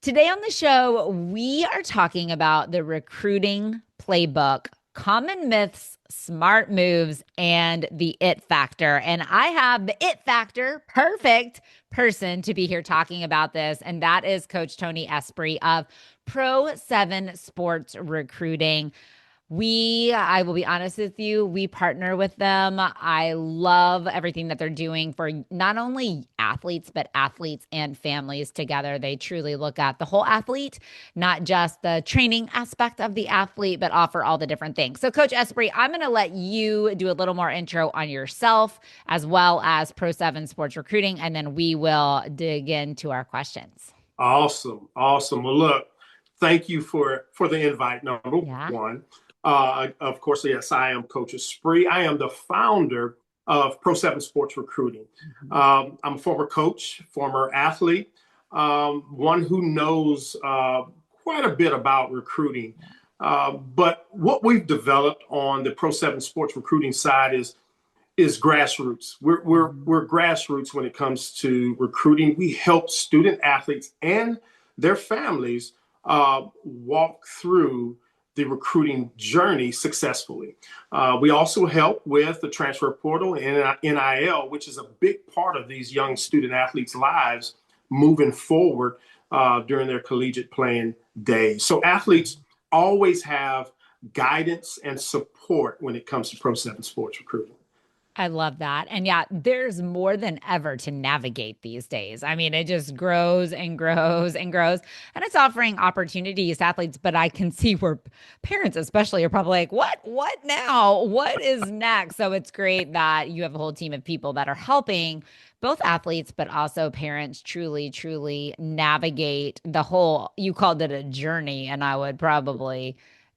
Today on the show, we are talking about the recruiting playbook, common myths, smart moves, and the it factor. And I have the it factor, perfect person to be here talking about this. And that is Coach Tony Esprit of Pro7 Sports Recruiting. I will be honest with you, we partner with them. I love everything that they're doing for not only athletes, but athletes and families together. They truly look at the whole athlete, not just the training aspect of the athlete, but offer all the different things. So, Coach Esprit, I'm going to let you do a little more intro on yourself as well as Pro7 Sports Recruiting, and then we will dig into our questions. Awesome. Awesome. Well, look, thank you for the invite, number Yeah. one. Of course, yes, I am Coach Esprit. I am the founder of Pro7 Sports Recruiting. I'm a former coach, former athlete, one who knows quite a bit about recruiting. But what we've developed on the Pro7 Sports Recruiting side is grassroots. We're grassroots when it comes to recruiting. We help student athletes and their families walk through the recruiting journey successfully. We also help with the transfer portal and NIL, which is a big part of these young student athletes' lives moving forward during their collegiate playing days. So athletes always have guidance and support when it comes to Pro7 Sports Recruiting. I love that. And yeah, there's more than ever to navigate these days. I mean, it just grows and grows and grows. And it's offering opportunities to athletes, but I can see where parents, especially, are probably like, what now? What is next? So it's great that you have a whole team of people that are helping both athletes, but also parents truly navigate the whole, you called it a journey. And I would probably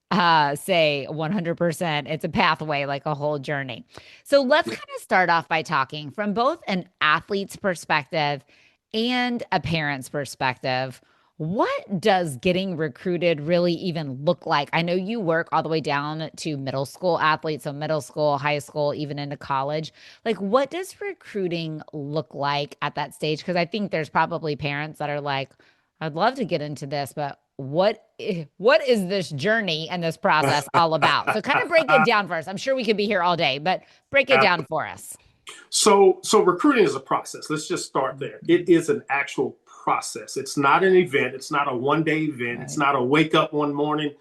say 100% it's a pathway, like a whole journey. So let's kind of start off by talking from both an athlete's perspective and a parent's perspective. What does getting recruited really even look like? I know you work all the way down to middle school athletes, so middle school, high school, even into college. Like, what does recruiting look like at that stage? Because I think there's probably parents that are like, I'd love to get into this, but what is this journey and this process all about? So kind of break it down for us. I'm sure we could be here all day, but break it down for us. So recruiting is a process. Let's just start there. It is an actual process. It's not an event. It's not a one-day event. It's Right. not a wake up one morning,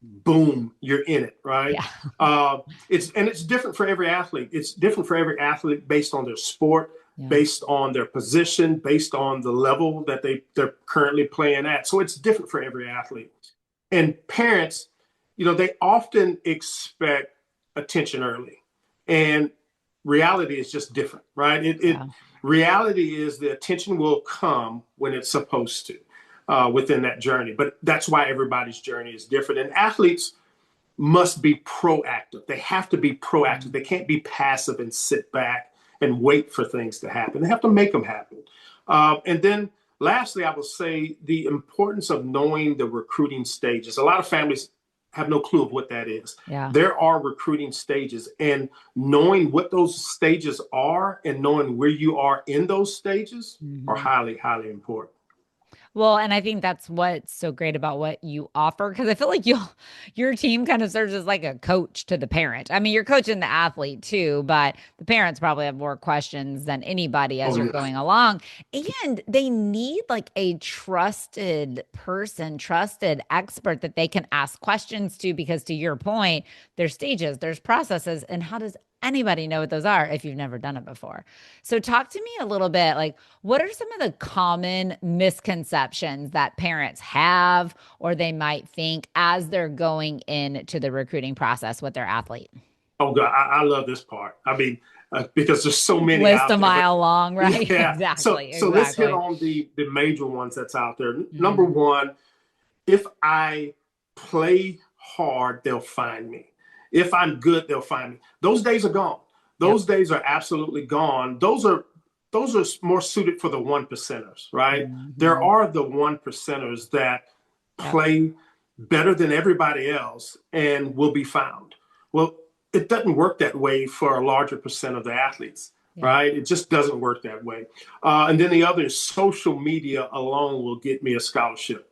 boom, you're in it, right? Yeah. It's different for every athlete. It's different for every athlete based on their sport, Yeah. based on their position, based on the level that they're currently playing at. So it's different for every athlete. And parents, they often expect attention early. And reality is just different, right? Yeah. Reality is the attention will come when it's supposed to within that journey. But that's why everybody's journey is different. And athletes must be proactive. They have to be proactive. They can't be passive and sit back and wait for things to happen. They have to make them happen. And then lastly, I will say the importance of knowing the recruiting stages. A lot of families have no clue of what that is. Yeah. There are recruiting stages, and knowing what those stages are and knowing where you are in those stages are Mhm. highly, highly important. Well, and I think that's what's so great about what you offer, because I feel like your team kind of serves as like a coach to the parent. I mean, you're coaching the athlete too, but the parents probably have more questions than anybody as Oh, you're yeah. going along. And they need like a trusted person, trusted expert that they can ask questions to, because to your point, there's stages, there's processes, and how does anybody know what those are if you've never done it before? So talk to me a little bit, like, what are some of the common misconceptions that parents have or they might think as they're going into the recruiting process with their athlete? Oh, God, I love this part. I mean, because there's so many List out a there. But mile long, right? yeah, so Exactly. so let's hit Exactly. on the major ones that's out there. Number Mhm. one, if I play hard, they'll find me. If I'm good, they'll find me. Those days are gone. Yep. Those days are absolutely gone. Those are more suited for the one percenters, right? There Mhm. are the one percenters that Yep. play better than everybody else and will be found. Well, it doesn't work that way for a larger percent of the athletes. Yeah. right? It just doesn't work that way. And then the other is social media alone will get me a scholarship.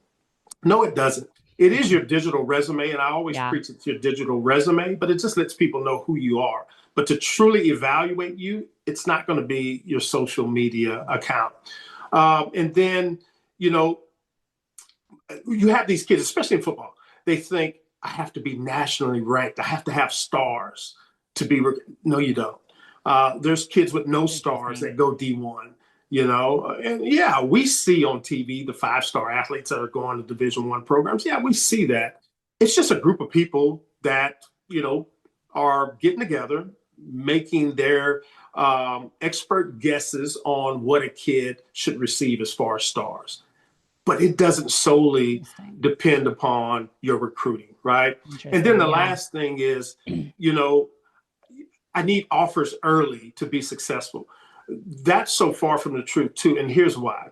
No, it doesn't. It is your digital resume, and I always Yeah. preach it's your digital resume, but it just lets people know who you are. But to truly evaluate you, it's not going to be your social media account. And then, you know, you have these kids, especially in football, they think I have to be nationally ranked. I have to have stars to be. No, you don't. There's kids with no stars that Interesting. go D1. You know, and yeah, we see on TV the 5-star athletes that are going to Division I programs. Yeah, we see that. It's just a group of people that are getting together, making their expert guesses on what a kid should receive as far as stars, but it doesn't solely Interesting. depend upon your recruiting, right? And then Interesting. the Yeah. last thing is, you know, I need offers early to be successful. That's so far from the truth, too. And here's why.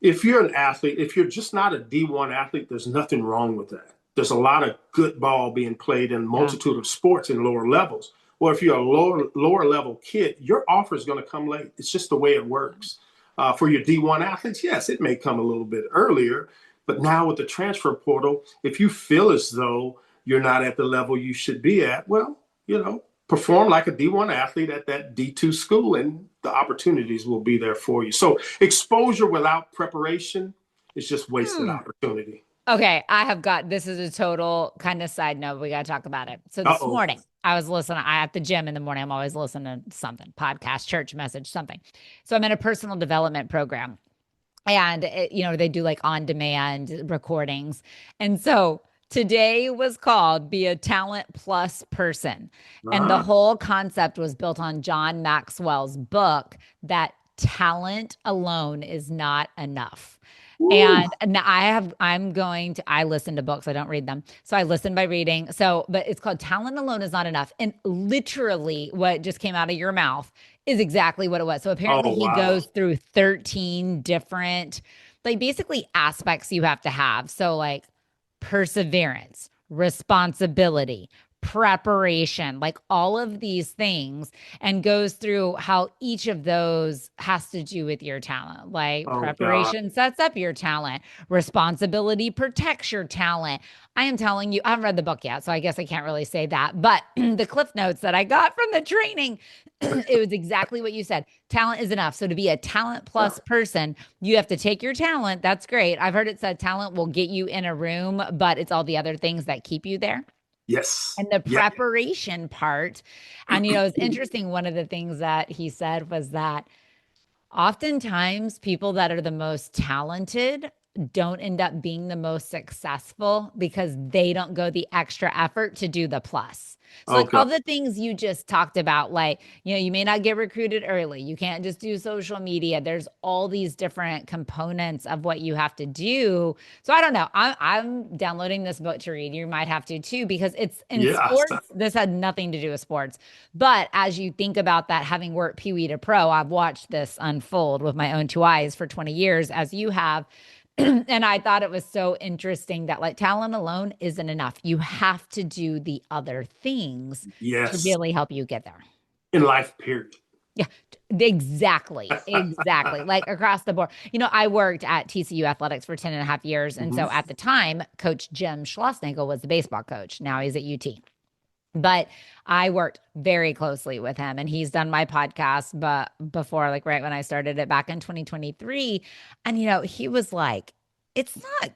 If you're an athlete, if you're just not a D1 athlete, there's nothing wrong with that. There's a lot of good ball being played in a Yeah. multitude of sports in lower levels. Or if you're a lower level kid, your offer is going to come late. It's just the way it works. For your D1 athletes, yes, it may come a little bit earlier. But now with the transfer portal, if you feel as though you're not at the level you should be at, well, perform like a D1 athlete at that D2 school, and the opportunities will be there for you. So exposure without preparation is just wasted Hmm. opportunity. Okay, this is a total kind of side note. We got to talk about it. So this Uh-oh. morning, I was listening. I at the gym in the morning. I'm always listening to something, podcast, church message, something. So I'm in a personal development program, and they do like on demand recordings. And so today was called Be a Talent Plus Person. And the Uh-huh. whole concept was built on John Maxwell's book that talent alone is not enough. Woo. And I listen to books, I don't read them. So I listen by reading. But it's called Talent Alone is Not Enough. And literally what just came out of your mouth is exactly what it was. So apparently Oh, he wow. goes through 13 different, like basically aspects you have to have. So like perseverance, responsibility, preparation, like all of these things, and goes through how each of those has to do with your talent. Like Oh, God. preparation sets up your talent, responsibility protects your talent. I am telling you, I haven't read the book yet, so I guess I can't really say that. But the cliff notes that I got from the training, it was exactly what you said. Talent is enough. So to be a talent plus person, you have to take your talent. That's great. I've heard it said talent will get you in a room, but it's all the other things that keep you there. Yes. And the Yeah. preparation part. And, it's interesting. One of the things that he said was that oftentimes people that are the most talented don't end up being the most successful because they don't go the extra effort to do the plus. So Oh, like all God. the things you just talked about, like, you may not get recruited early. You can't just do social media. There's all these different components of what you have to do. So I don't know. I'm downloading this book to read. You might have to too, because it's in Yeah. sports. This had nothing to do with sports. But as you think about that, having worked Pee Wee to pro, I've watched this unfold with my own two eyes for 20 years, as you have. And I thought it was so interesting that like talent alone isn't enough. You have to do the other things to Yes. really help you get there. In life, period. Yeah, exactly. Exactly. Like across the board. I worked at TCU Athletics for 10 and a half years. And Mhm. so at the time, Coach Jim Schlossnagle was the baseball coach. Now he's at UT. But I worked very closely with him, and he's done my podcast, but before, like right when I started it back in 2023. And, he was like, it's not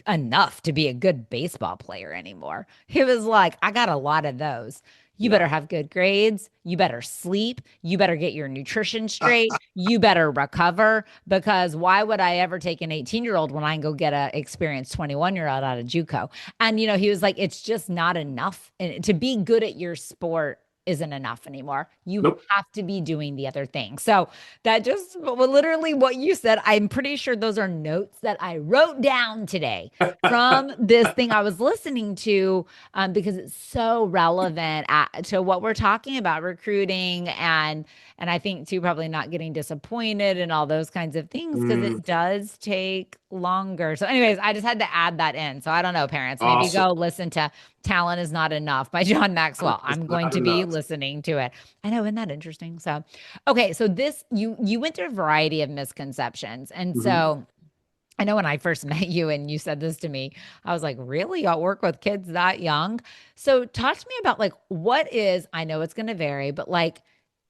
enough to be a good baseball player anymore. He was like, I got a lot of those. You Yeah. better have good grades. You better sleep. You better get your nutrition straight. You better recover, because why would I ever take an 18-year-old when I can go get a experienced 21-year-old out of JUCO? And, he was like, it's just not enough. And to be good at your sport isn't enough anymore. You Nope. have to be doing the other thing. So that just literally what you said, I'm pretty sure those are notes that I wrote down today from this thing I was listening to, because it's so relevant to what we're talking about, recruiting, and I think too probably not getting disappointed and all those kinds of things, because Mm. it does take longer. So, anyways, I just had to add that in. So, I don't know, parents, maybe Awesome. go listen to Talent is Not Enough by John Maxwell. It's I'm going not to be enough. listening to it. I know, isn't that interesting? So, okay, so this you went through a variety of misconceptions. And Mhm. so I know when I first met you and you said this to me, I was like, really? Y'all work with kids that young? So talk to me about like what is, I know it's going to vary, but like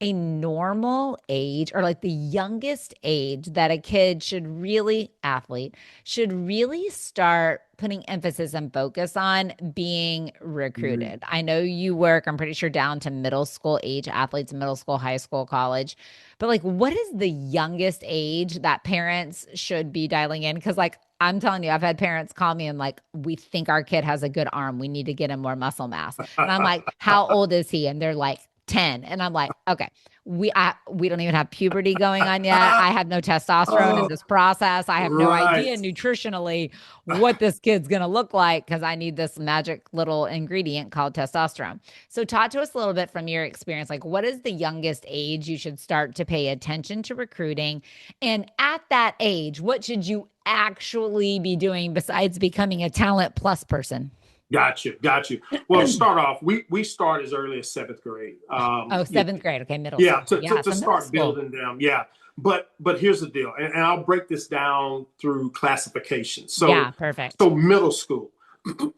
a normal age or like the youngest age that a kid should really, athlete, should really start putting emphasis and focus on being Mhm. recruited. I know you work, I'm pretty sure down to middle school age athletes, middle school, high school, college. But like, what is the youngest age that parents should be dialing in? Because like, I'm telling you, I've had parents call me and like, we think our kid has a good arm. We need to get him more muscle mass. And I'm like, how old is he? And they're like, 10. And I'm like, okay, we don't even have puberty going on yet. I have no testosterone in Oh, this process. I have no idea right. nutritionally what this kid's going to look like because I need this magic little ingredient called testosterone. So talk to us a little bit from your experience. Like what is the youngest age you should start to pay attention to recruiting? And at that age, what should you actually be doing besides becoming a talent plus person? Got you. Got you. Well, to start off, we start as early as seventh grade. Oh, seventh grade. Okay, middle Yeah, school. to, Yeah, to so middle start school. building them. Yeah. But here's the deal, and I'll break this down through classification. Yeah, So perfect. so middle school.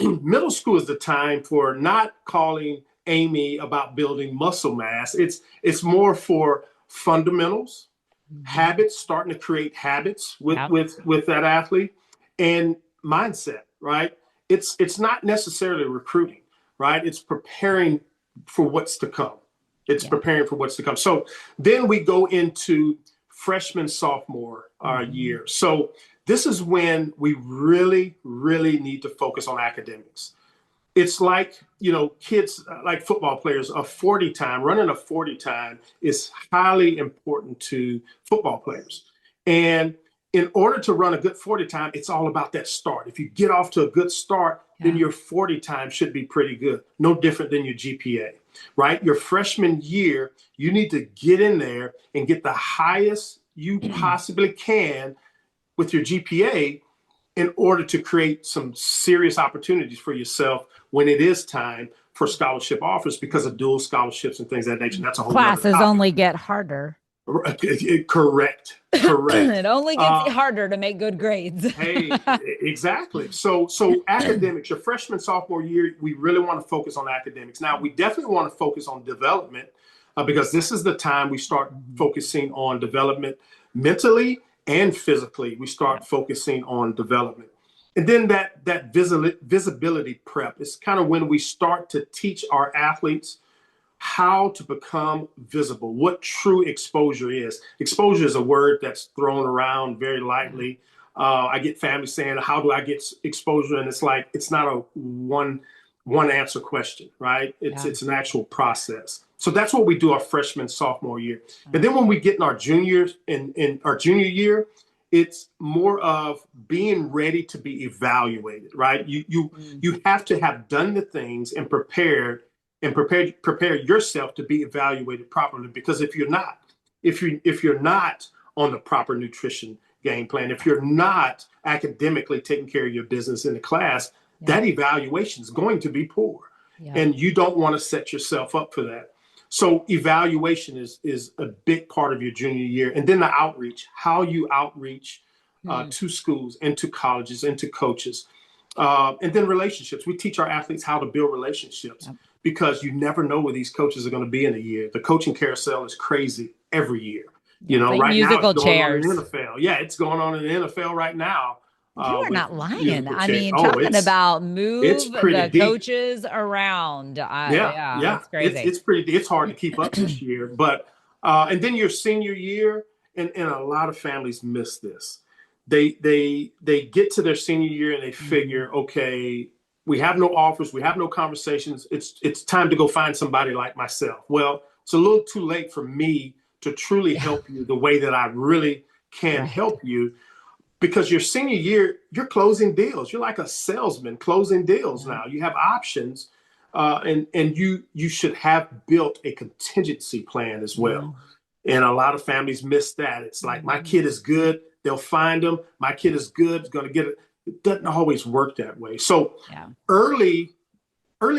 Middle school is the time for not calling Amy about building muscle mass. It's more for fundamentals, Mhm. habits, starting to create habits with Yep. with that athlete, and mindset, right? It's not necessarily recruiting, right? It's preparing for what's to come. It's Yeah. preparing for what's to come. So then we go into freshman, sophomore Mhm. year. So this is when we really, really need to focus on academics. It's like, kids, like football players, a 40 time, running a 40 time is highly important to football players. And in order to run a good 40 time, it's all about that start. If you get off to a good start, then Yeah. your 40 time should be pretty good. No different than your GPA, right? Your freshman year, you need to get in there and get the highest you possibly can with your GPA in order to create some serious opportunities for yourself when it is time for scholarship offers because of dual scholarships and things of that nature. That's a whole nother Classes topic. only get harder. Correct. Correct. It only gets Uh, harder to make good grades. hey, exactly. So academics, your freshman, sophomore year, we really want to focus on academics. Now, we definitely want to focus on development because this is the time we start focusing on development mentally and physically. We Yeah. start focusing on development. And then that visibility prep is kind of when we start to teach our athletes how to become visible, what true exposure is. Exposure is a word that's thrown around very Yeah. lightly. I get families saying, "How do I get exposure?" And it's like it's not a one answer question, right? It's Yeah. it's an actual process. So that's what we do our freshman, sophomore year, and Yeah. then when we get in our juniors in our junior year, it's more of being ready to be evaluated, right? Mm. You have to have done the things and prepare yourself to be evaluated properly. Because if you're not on the proper nutrition game plan, if you're not academically taking care of your business in the class, Yep. that evaluation is going to be poor, Yep. and you don't want to set yourself up for that. So evaluation is a big part of your junior year, and then the outreach, how you outreach Mm. to schools and to colleges and to coaches, and then relationships. We teach our athletes how to build relationships Yep. because you never know where these coaches are going to be in a year. The coaching carousel is crazy every year. Yeah. It's like Right now it's musical going on in the chairs. NFL. Yeah, it's going on in the NFL right now You are with not lying. musical I chairs. mean, Oh, talking it's about it's move pretty the deep. coaches around. Yeah, Yeah, yeah, it's it's crazy. it's pretty. It's hard to keep up this year, but and then your senior year, and a lot of families miss this. They get to their senior year and they Mhm. figure, okay, we have no offers, we have no conversations. It's time to go find somebody like myself. Well, it's a little too late for me to truly Yeah. help you the way that I really can Right. help you because your senior year, you're closing deals. You're like a salesman closing deals Yeah. now. You have options, and you should have built a contingency plan as Yeah. well. And a lot of families miss that. It's like my Mhm. kid is good. They'll find them. My kid is good. Is going to get it. It doesn't always work that way. So Yeah. early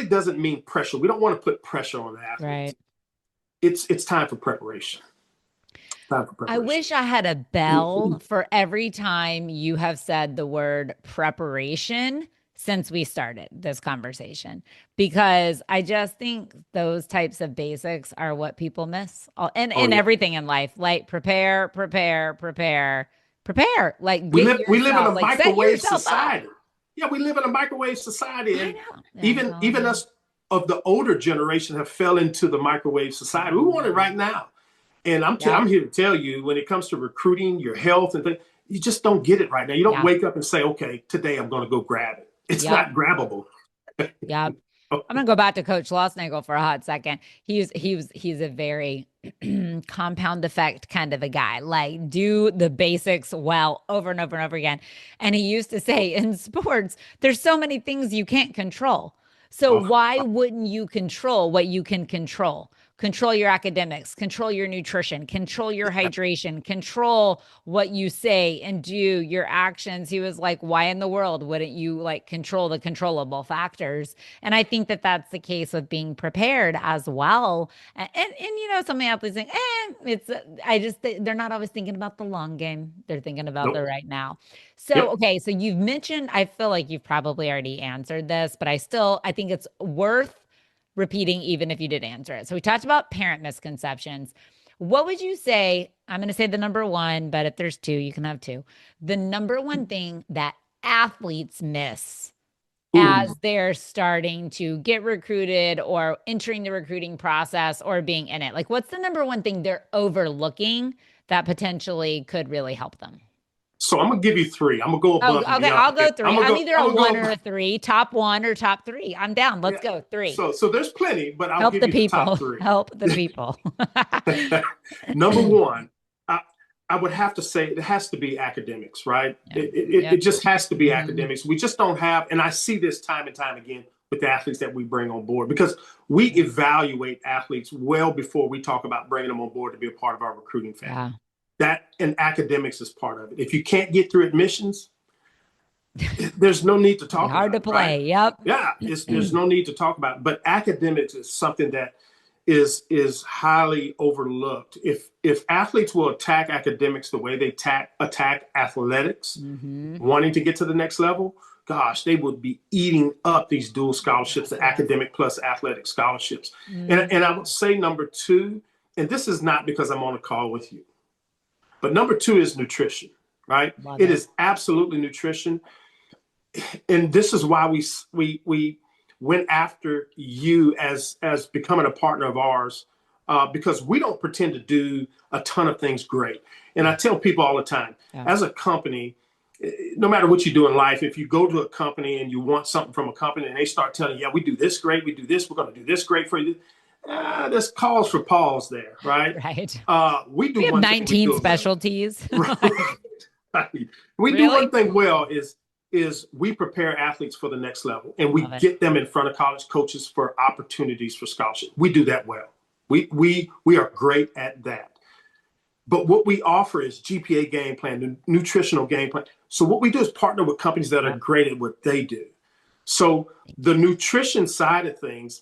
doesn't mean pressure. We don't want to put pressure on the athletes. Right. It's time for preparation. Time for I preparation. wish I had a bell for every time you have said the word preparation since we started this conversation, because I just think those types of basics are what people miss Oh in yeah. everything in life. Like prepare, prepare, prepare, prepare, like We get live in yourself, a like set microwave yourself up. society. Yeah, we live in a microwave society, I and know. I'm even telling you. us of the older generation have fell into the microwave society. We want it Mhm. right now. And I'm Yep. here to tell you, when it comes to recruiting, your health, and things, you just don't get it right now. You don't Yeah. wake up and say, okay, today I'm going to go grab it. It's Yep. not grabbable. Yep. I'm gonna go back to Coach Lostnagel for a hot second. He's a very compound effect kind of a guy. Like do the basics well over and over and over again. And he used to say in sports, there's so many things you can't control. So Oh, why wouldn't you control what you can control? Control your academics, control your nutrition, control your hydration, control what you say and do, your actions. He was like, why in the world wouldn't you like control the controllable factors? And I think that that's the case with being prepared as well. Some athletes think, they're not always thinking about the long game. They're thinking about the nope. right now. So, Yep. okay. So you've mentioned, I feel like you've probably already answered this, but I think it's worth repeating, even if you did answer it. So we talked about parent misconceptions. What would you say? I'm going to say the number one, but if there's two, you can have two. The number one thing that athletes miss as Ooh. they're starting to get recruited or entering the recruiting process or being in it? Like, what's the number one thing they're overlooking that potentially could really help them? So I'm gonna give you three. I'm gonna go Oh, above and okay. beyond. I'll go I'm three. gonna I'm go. either I'm a gonna one go. or a three, top one or top three. I'm down. Let's Yeah. go. Three. So there's plenty, but I'll Help give the you the top people. three. Help the people. Number one, I, I would have to say it has to be academics, right? Yeah. It Yep. just has to be Hmm. academics. We just don't have, and I see this time and time again with the athletes that we bring on board, because we evaluate athletes well before we talk about bringing them on board to be a part of our recruiting family. Yeah. That and academics is part of it. If you can't get through admissions, there's no need to Be talk hard about to it, right? play. Yep. Yeah, there's no need to talk about it. But academics is something that is highly overlooked. If athletes will attack academics the way they attack athletics, Hmm. wanting to get to the next level, gosh, they would be eating up these dual scholarships, Yes, the yes. academic plus athletic scholarships. And I Hmm. would say number two, and this is not because I'm on a call with you, but number two is nutrition, right? Love It it. is absolutely nutrition, and this is why we went after you as becoming a partner of ours, because we don't pretend to do a ton of things great. And I tell people all the time, Yeah. as a company, no matter what you do in life, if you go to a company and you want something from a company and they start telling you, yeah, we do this great, we do this, we're going to do this great for you, there's cause for pause there, right? Right. We do We have one thing, we 19 do it well. specialties. Like, Right. We do one really? thing well is we prepare athletes for the next level, and we Love it. get them in front of college coaches for opportunities for scholarship. We do that well. We are great at that. But what we offer is GPA game plan, nutritional game plan. So what we do is partner with companies that are Yep. great at what they do. So the nutrition side of things,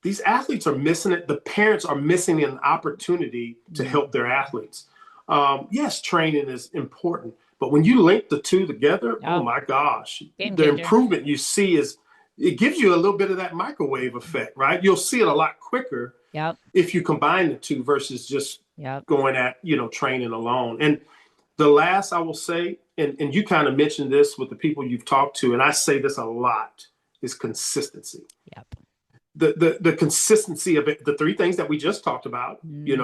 these athletes are missing it. The parents are missing an opportunity to help their Mhm. athletes. Yes, training is important, but when you link the two together, oh Yep. my gosh, Game the changer. improvement you see is it gives you a little bit of that microwave effect, right? You'll see it a lot quicker Yep. if you combine the two versus just Yep. going at, training alone. And the last I will say, and you kind of mentioned this with the people you've talked to, and I say this a lot, is consistency. Yep. The consistency of it, the three things that we just talked about, and the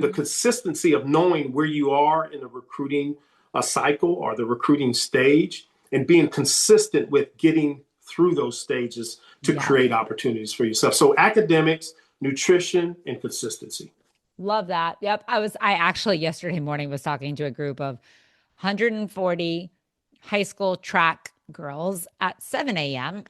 Mhm. consistency of knowing where you are in the recruiting cycle or the recruiting stage, and being consistent with getting through those stages to Yep. create opportunities for yourself. So academics, nutrition, and consistency. Love that. Yep. I actually yesterday morning was talking to a group of 140 high school track girls at 7 a.m.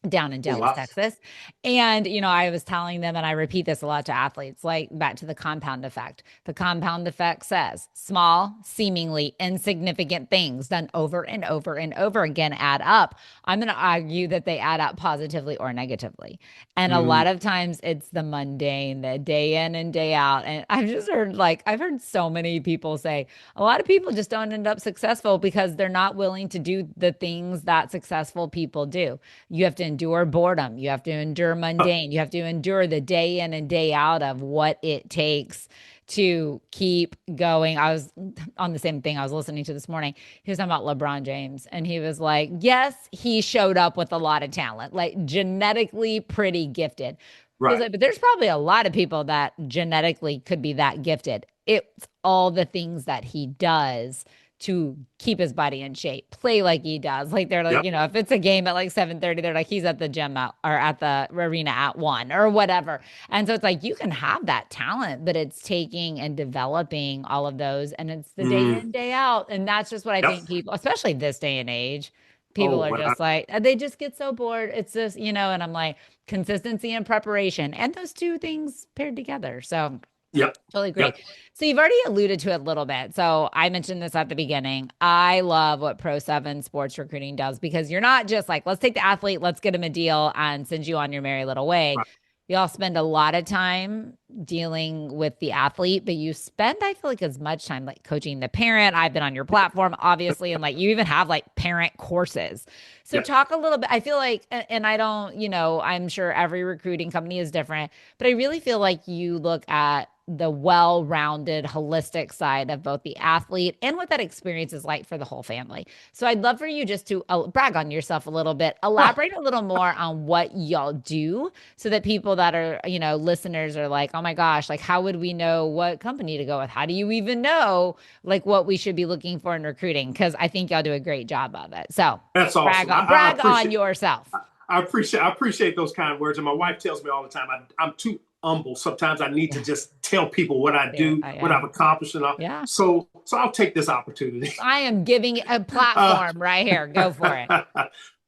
down in Oh, Dallas, wow. Texas. And, I was telling them, and I repeat this a lot to athletes, like back to the compound effect. The compound effect says small, seemingly insignificant things done over and over and over again add up. I'm going to argue that they add up positively or negatively. And a lot Mm, of times it's the mundane, the day in and day out. And I've heard so many people say a lot of people just don't end up successful because they're not willing to do the things that successful people do. You have to endure boredom. You have to endure mundane. You have to endure the day in and day out of what it takes to keep going. I was on the same thing I was listening to this morning. He was talking about LeBron James, and he was like, yes, he showed up with a lot of talent, like genetically pretty gifted. He was right. like, but there's probably a lot of people that genetically could be that gifted. It's all the things that he does to keep his body in shape, play like he does. Like they're like, Yep. if it's a game at like 7:30, they're like, he's at the gym or at the arena at 1 or whatever. And so it's like you can have that talent, but it's taking and developing all of those. And it's the day Mm, in, day out. And that's just what I yep. think people, especially this day and age, people Oh, are when I, just like, they just get so bored. It's just, and I'm like, consistency and preparation and those two things paired together. So yep. totally agree. Yep. So you've already alluded to it a little bit. So I mentioned this at the beginning. I love what Pro7 Sports Recruiting does because you're not just like, let's take the athlete, let's get him a deal and send you on your merry little way. Right. You all spend a lot of time dealing with the athlete, but you spend, I feel like, as much time like coaching the parent. I've been on your platform, obviously, and like you even have like parent courses. So Yes. talk a little bit. I feel like, and I don't, I'm sure every recruiting company is different, but I really feel like you look at the well-rounded holistic side of both the athlete and what that experience is like for the whole family. So I'd love for you just to brag on yourself a little bit, elaborate a little more on what y'all do so that people that are, listeners are like, oh my gosh, like how would we know what company to go with? How do you even know like what we should be looking for in recruiting? Because I think y'all do a great job of it. So That's awesome. I brag on appreciate. yourself. I appreciate those kind words. And my wife tells me all the time, I'm too humble. Sometimes I need to Yeah. just tell people what I There do, I what I've am. accomplished, and all. Yeah. So I'll take this opportunity. I am giving a Uh, platform right here. Go for it.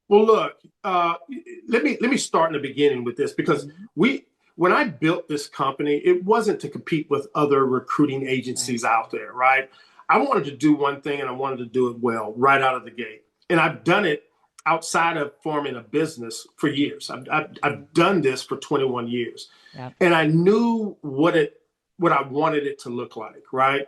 well, look, let me start in the beginning with this because Mhm. we when I built this company, it wasn't to compete with other recruiting Right. agencies out there, right? I wanted to do one thing and I wanted to do it well right out of the gate. And I've done it outside of forming a business for years. I've done this for 21 years. Yep. And I knew what I wanted it to look like, right?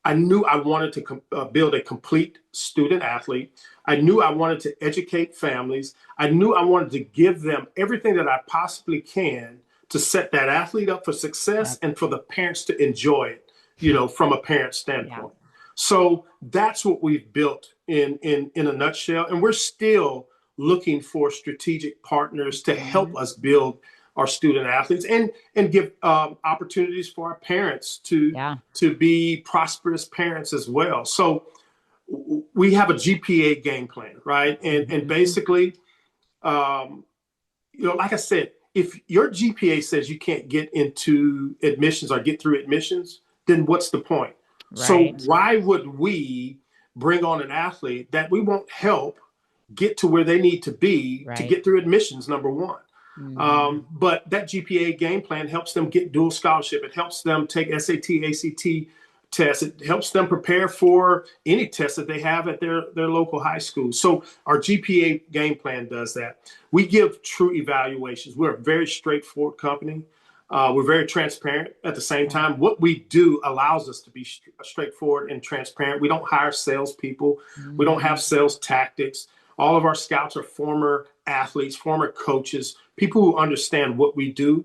I knew I wanted to build a complete student athlete. I knew I wanted to educate families. I knew I wanted to give them everything that I possibly can to set that athlete up for success Yep. and for the parents to enjoy it, from a parent Yeah. standpoint. So that's what we've built in a nutshell. And we're still looking for strategic partners to help Mhm. us build our student athletes and give opportunities for our parents Yeah. to be prosperous parents as well. So we have a GPA game plan, right? And Mhm. basically, um, like I said, if your GPA says you can't get into admissions or get through admissions, then what's the point? So Right. why would we bring on an athlete that we won't help get to where they need to be to Right. get through admissions, number one? Mhm. But that GPA game plan helps them get dual scholarship. It helps them take SAT, ACT tests. It helps them prepare for any test that they have at their local high school. So our GPA game plan does that. We give true evaluations. We're a very straightforward company. We're very transparent at the same Yeah. time. What we do allows us to be straightforward and transparent. We don't hire salespeople. We don't have Mhm. sales tactics. All of our scouts are former athletes, former coaches, people who understand what we do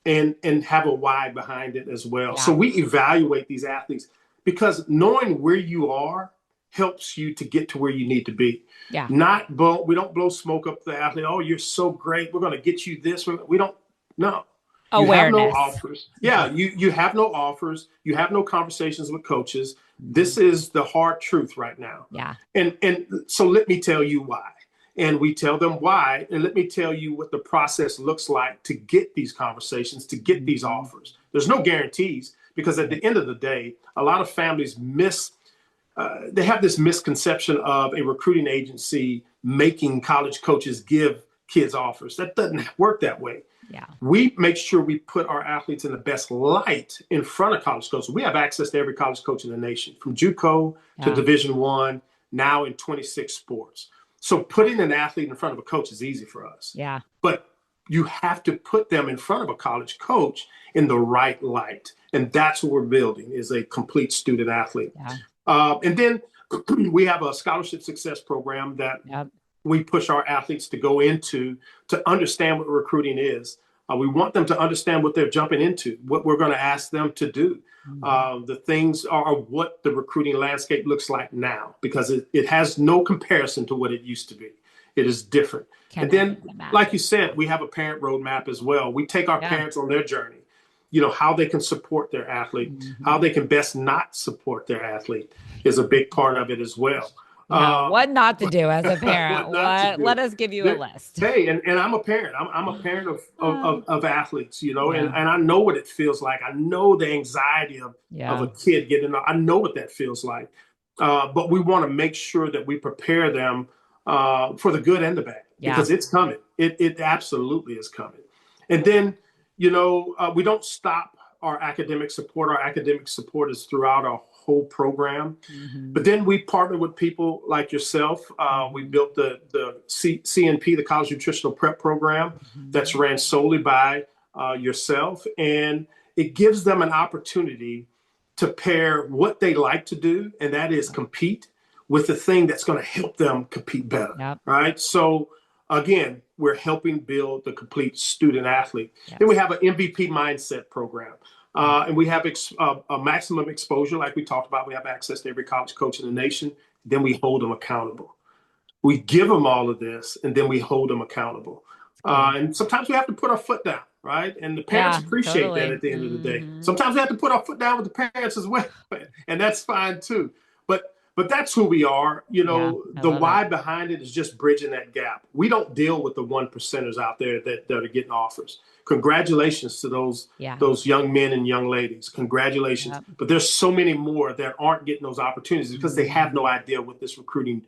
and have a why behind it as well. So Yeah. we evaluate these athletes because knowing where you are helps you to get to where you need to be. Yeah. Not we don't blow smoke up the athlete. Oh, you're so great. We're going to get you this. We don't. No, you have no Awareness. offers. Yeah, you have no offers. You have no conversations with coaches. This Mhm. is the hard truth right now. Yeah. And so let me tell you why. And we tell them why. And let me tell you what the process looks like to get these conversations, to get these Mhm. offers. There's no guarantees because at Right. the end of the day, a lot of families they have this misconception of a recruiting agency making college coaches give kids offers. That doesn't work that way. Yeah. We make sure we put our athletes in the best light in front of college coaches. We have access to every college coach in the nation, from JUCO to Division I, now in 26 sports. So putting an athlete in front of a coach is easy for us. Yeah. But you have to put them in front of a college coach in the right light. And that's what we're building, is a complete student athlete. Yeah. And then we have a scholarship success program that we push our athletes to go into to understand what recruiting is. We want them to understand what they're jumping into, what we're going to ask them to do. The things are what the recruiting landscape looks like now, because it has no comparison to what it used to be. It is different. And then, like you said, we have a parent roadmap as well. We take our parents on their journey, how they can support their athlete, how they can best not support their athlete is a big part of it as well. What not to do as a parent? Let us give you a list. Hey, and I'm a parent. I'm a parent of athletes, and I know what it feels like. I know the anxiety of a kid getting. I know what that feels like. But we want to make sure that we prepare them for the good and the bad, because it's coming. It absolutely is coming. And then, we don't stop our academic support. Our academic support is throughout our whole program. But then we partner with people like yourself. We built the CNP, the College Nutritional Prep Program, that's ran solely by yourself. And it gives them an opportunity to pair what they like to do, and that is compete, with the thing that's going to help them compete better. Right? So again, we're helping build the complete student athlete. Then we have an MVP mindset program. And we have a maximum exposure, like we talked about. We have access to every college coach in the nation. Then we hold them accountable. We give them all of this, and then we hold them accountable. And sometimes we have to put our foot down, right? And the parents appreciate that at the end of the day. Sometimes we have to put our foot down with the parents as well, and that's fine too. But that's who we are. The why behind it is just bridging that gap. We don't deal with the 1%ers out there that are getting offers. Congratulations to those young men and young ladies. Congratulations. But there's so many more that aren't getting those opportunities because they have no idea what this recruiting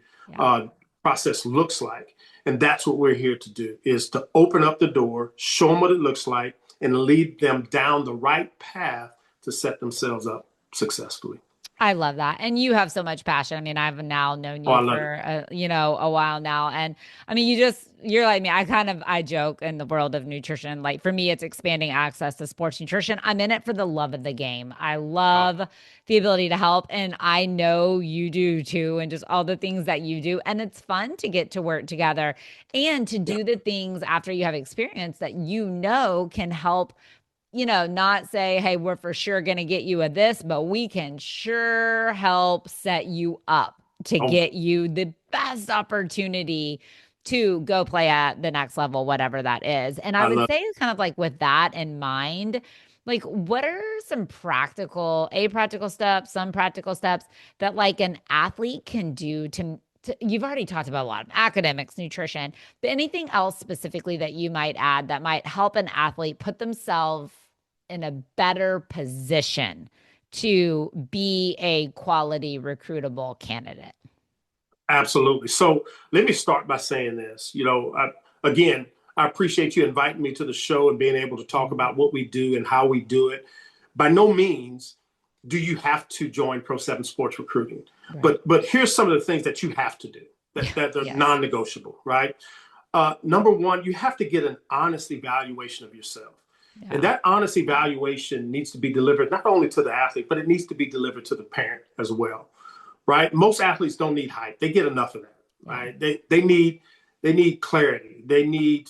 process looks like. And that's what we're here to do, is to open up the door, show them what it looks like, and lead them down the right path to set themselves up successfully. I love that. And you have so much passion. I mean, I've now known you for, a while now. And I mean, you're like me. I joke in the world of nutrition. Like, for me, it's expanding access to sports nutrition. I'm in it for the love of the game. I love the ability to help. And I know you do too, and just all the things that you do. And it's fun to get to work together and to do the things after you have experience that can help, not say, hey, we're for sure going to get you a this, but we can sure help set you up to get you the best opportunity to go play at the next level, whatever that is. And I would say, kind of like with that in mind, like, what are some practical steps that like an athlete can do to you've already talked about a lot of academics, nutrition, but anything else specifically that you might add that might help an athlete put themselves in a better position to be a quality recruitable candidate? Absolutely. So let me start by saying this. Again, I appreciate you inviting me to the show and being able to talk about what we do and how we do it. By no means do you have to join Pro7 Sports Recruiting. Right. But here's some of the things that you have to do that are non-negotiable, right? Number one, you have to get an honest evaluation of yourself. And that honest evaluation needs to be delivered not only to the athlete, but it needs to be delivered to the parent as well, right? Most athletes don't need hype. They get enough of that, right? They need clarity. They need,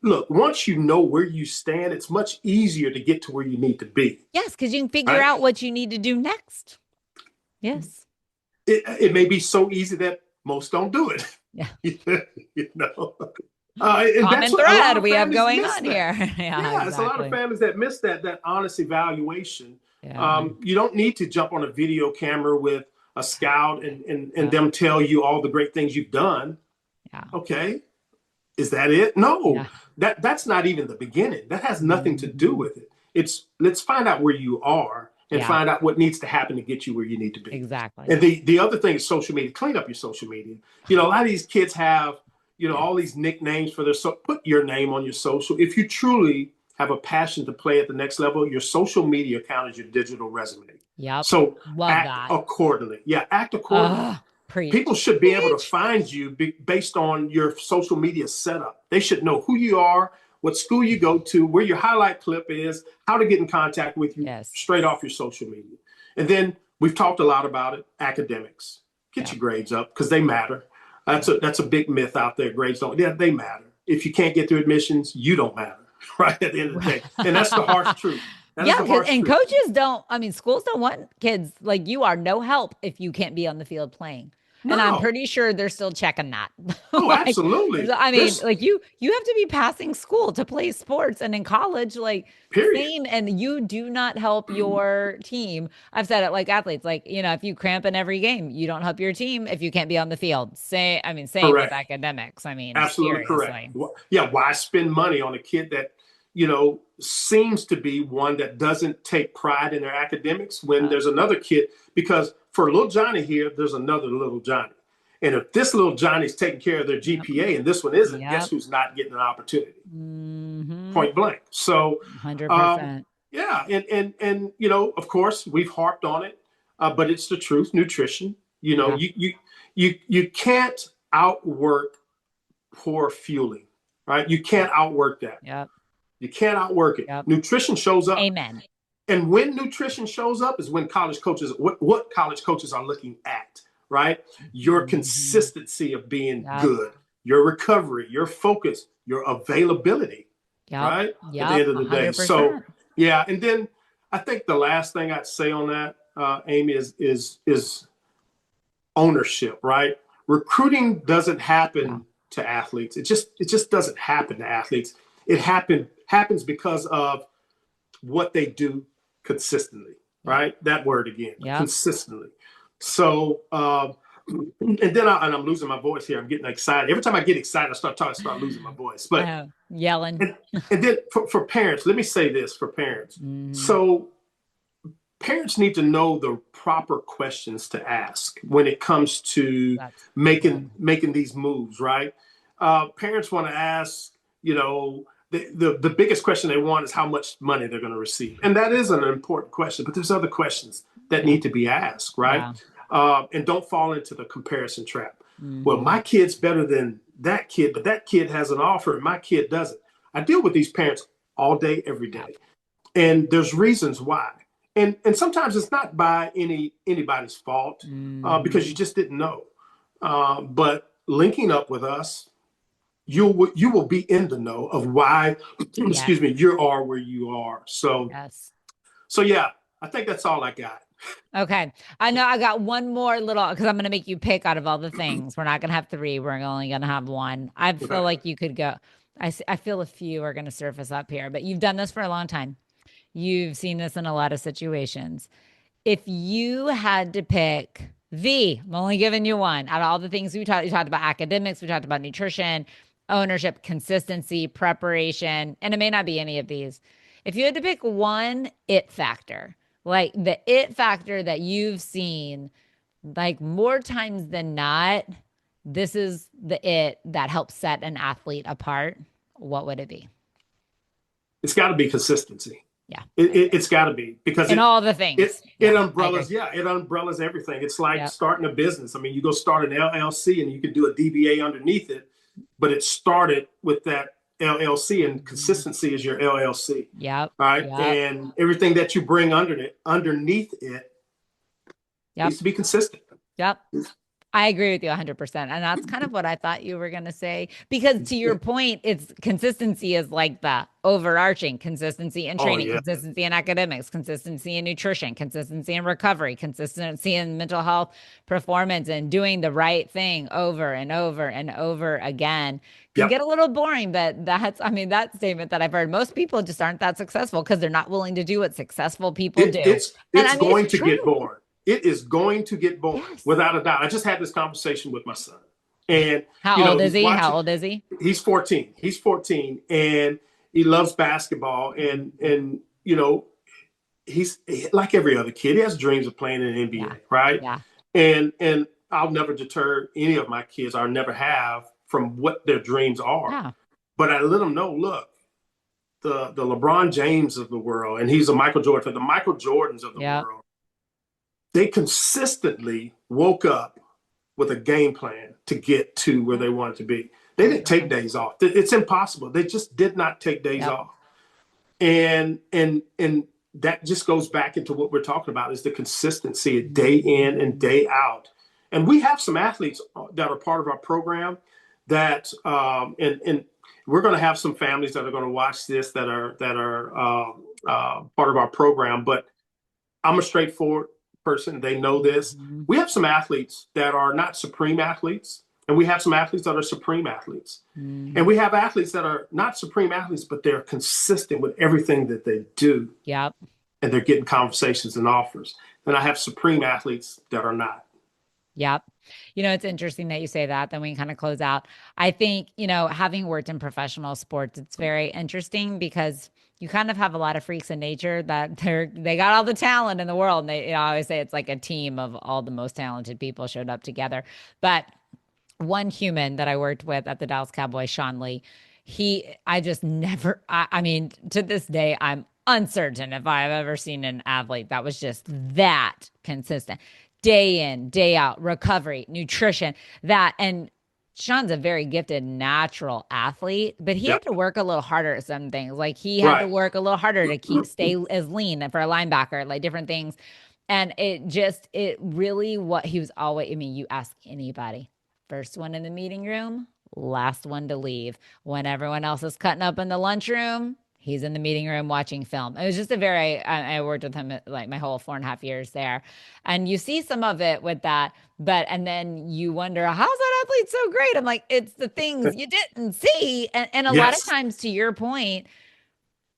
look, once you know where you stand, it's much easier to get to where you need to be. Yes, because you can figure out what you need to do next. Yes. It may be so easy that most don't do it. Yeah. Common thread we have going on here. It's a lot of families that miss that honest evaluation. You don't need to jump on a video camera with a scout and them tell you all the great things you've done. Okay. Is that it? No, that's not even the beginning. That has nothing to do with it. It's let's find out where you are and find out what needs to happen to get you where you need to be. Exactly. And the other thing is social media. Clean up your social media. A lot of these kids have all these nicknames for their, so put your name on your social. If you truly have a passion to play at the next level, your social media account is your digital resume. Yep. So Love act that. accordingly. Yeah, act accordingly. People Preach. should be able to Preach. find you based on your social media setup. They should know who you are, what school you go to, where your highlight clip is, how to get in contact with you Yes. straight off your social media. And then we've talked a lot about it, academics. Get your grades up because they matter. That's a big myth out there. Grades don't. Yeah, they matter. If you can't get through admissions, you don't matter, right? At the end of the day. And that's the harsh truth. That is the harsh and truth. coaches don't, I mean, schools don't want kids like you are no help if you can't be on the field playing. And I'm No. pretty sure they're still checking that. Oh, Like, absolutely. I mean, like you have to be passing school to play sports, and in college, like Period. same, and you do not help your team. I've said it like athletes, like, if you cramp in every game, you don't help your team if you can't be on the field. Same with Correct. academics. I mean, Absolutely correct. seriously. Yeah, why spend money on a kid that, seems to be one that doesn't take pride in their academics when there's another kid? Because for little Johnny here, there's another little Johnny. And if this little Johnny's taking care of their GPA and this one isn't, guess who's not getting an opportunity? Point blank. So, 100%. yeah, and of course, we've harped on it, but it's the truth. Nutrition. You can't outwork poor fueling, right? You can't outwork that. Yep. You can't outwork it. Yep. Nutrition shows up. Amen. And when nutrition shows up is when college coaches, what college coaches are looking at, right? Your consistency of being good, your recovery, your focus, your availability, right? At the end of the day. 100%. So, yeah. And then I think the last thing I'd say on that, Amy, is ownership, right? Recruiting doesn't happen to athletes. It just doesn't happen to athletes. It happens because of what they do consistently, right? That word again, consistently. So, and then I'm losing my voice here. I'm getting excited. Every time I get excited, I start losing my voice. But yelling. And then for parents, let me say this for parents. So parents need to know the proper questions to ask when it comes to making these moves, right? Parents want to ask, the biggest question they want is how much money they're going to receive. And that is an important question, but there's other questions that need to be asked, right? And don't fall into the comparison trap. Well, my kid's better than that kid, but that kid has an offer and my kid doesn't. I deal with these parents all day, every day. And there's reasons why. And sometimes it's not by anybody's fault because you just didn't know. But linking up with us, you will be in the know of why, excuse me, you are where you are. So, so yeah, I think that's all I got. Okay. I know I got one more little, because I'm going to make you pick out of all the things. We're not going to have 3. We're only going to have 1. I feel like you could go. I feel a few are going to surface up here, but you've done this for a long time. You've seen this in a lot of situations. If you had to pick I'm only giving you one out of all the things you talked about academics, we talked about nutrition, ownership, consistency, preparation, and it may not be any of these. If you had to pick one it factor, like the it factor that you've seen, like more times than not, this is the it that helps set an athlete apart, what would it be? It's got to be consistency. Yeah. It's got to be, because in all the things. It umbrellas everything. It's like starting a business. I mean, you go start an LLC and you can do a DBA underneath it, but it started with that LLC, and consistency is your LLC. Right. And everything that you bring underneath it needs to be consistent. I agree with you 100%. And that's kind of what I thought you were going to say, because to your point, it's consistency is like the overarching consistency in training, consistency in academics, consistency in nutrition, consistency in recovery, consistency in mental health performance, and doing the right thing over and over and over again can get a little boring, but that statement that I've heard, most people just aren't that successful because they're not willing to do what successful people do. It's going to get boring. It is going to get boring, without a doubt. I just had this conversation with my son. And how old is he? He's 14. He's 14, and he loves basketball. And he's like every other kid. He has dreams of playing in the NBA, right? And I'll never deter any of my kids. I'll never have from what their dreams are. Yeah. But I let them know, look, the LeBron James of the world, and he's a Michael Jordan, the Michael Jordans of the Yeah. world, they consistently woke up with a game plan to get to where they wanted to be. They didn't take days off. It's impossible. They just did not take days Yep. off. And that just goes back into what we're talking about is the consistency day in and day out. And we have some athletes that are part of our program that and we're going to have some families that are going to watch this that are part of our program. But I'm a straightforward person. They know this. Mm-hmm. We have some athletes that are not supreme athletes, and we have some athletes that are supreme athletes. Mm-hmm. And we have athletes that are not supreme athletes, but they're consistent with everything that they do. Yep. And they're getting conversations and offers. And I have supreme athletes that are not. Yep. It's interesting that you say that. Then we can kind of close out. I think, having worked in professional sports, it's very interesting because you kind of have a lot of freaks in nature that they got all the talent in the world. And they, I always say it's like a team of all the most talented people showed up together. But one human that I worked with at the Dallas Cowboys, Sean Lee, I just never, I mean, to this day, I'm uncertain if I've ever seen an athlete that was just that consistent. Day in, day out, recovery, nutrition, and Sean's a very gifted natural athlete, but he had to work a little harder at some things. Like he had to work a little harder to stay as lean for a linebacker, like different things. And it really what he was always, I mean, you ask anybody, first one in the meeting room, last one to leave. When everyone else is cutting up in the lunchroom, he's in the meeting room watching film. It was just I worked with him like my whole 4.5 years there. And you see some of it with that, and then you wonder, how's that athlete so great? I'm like, it's the things you didn't see. And a lot of times, to your point,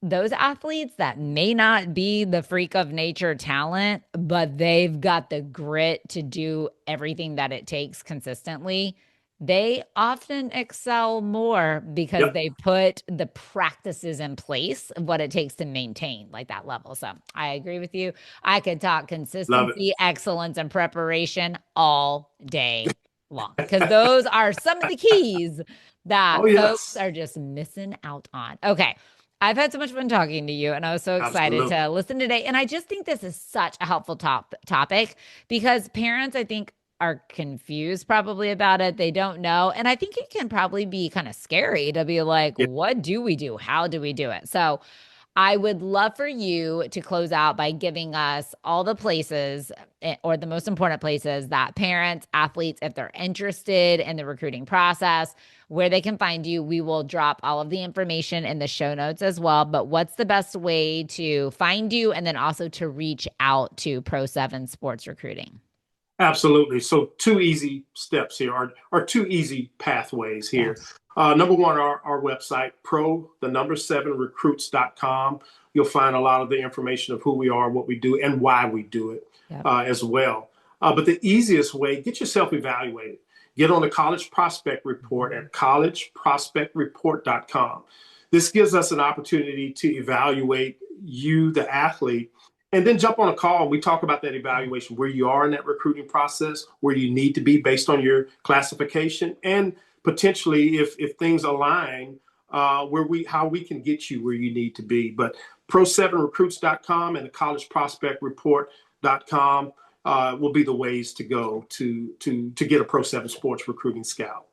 those athletes that may not be the freak of nature talent, but they've got the grit to do everything that it takes consistently, they often excel more because they put the practices in place of what it takes to maintain like that level. So I agree with you. I could talk consistency, excellence, and preparation all day long because those are some of the keys that folks are just missing out on. Okay. I've had so much fun talking to you, and I was so excited to listen today. And I just think this is such a helpful topic because parents, I think, are confused probably about it. They don't know. And I think it can probably be kind of scary to be like, what do we do? How do we do it? So I would love for you to close out by giving us all the places or the most important places that parents, athletes, if they're interested in the recruiting process, where they can find you. We will drop all of the information in the show notes as well. But what's the best way to find you and then also to reach out to Pro7 Sports Recruiting? Absolutely. So 2 easy steps here are 2 easy pathways here. Yes. Number one, our website, pro7recruits.com. You'll find a lot of the information of who we are, what we do, and why we do it as well. But the easiest way, get yourself evaluated. Get on the College Prospect Report at collegeprospectreport.com. This gives us an opportunity to evaluate you, the athlete, and then jump on a call and we talk about that evaluation, where you are in that recruiting process, where you need to be based on your classification, and potentially if things align, how we can get you where you need to be. But pro7recruits.com and the collegeprospectreport.com will be the ways to go to get a Pro7 Sports Recruiting Scout.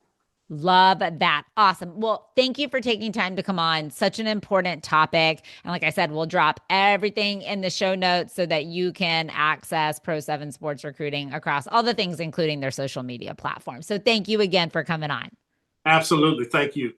Love that. Awesome. Well, thank you for taking time to come on. Such an important topic. And like I said, we'll drop everything in the show notes so that you can access Pro7 Sports Recruiting across all the things, including their social media platforms. So thank you again for coming on. Absolutely. Thank you.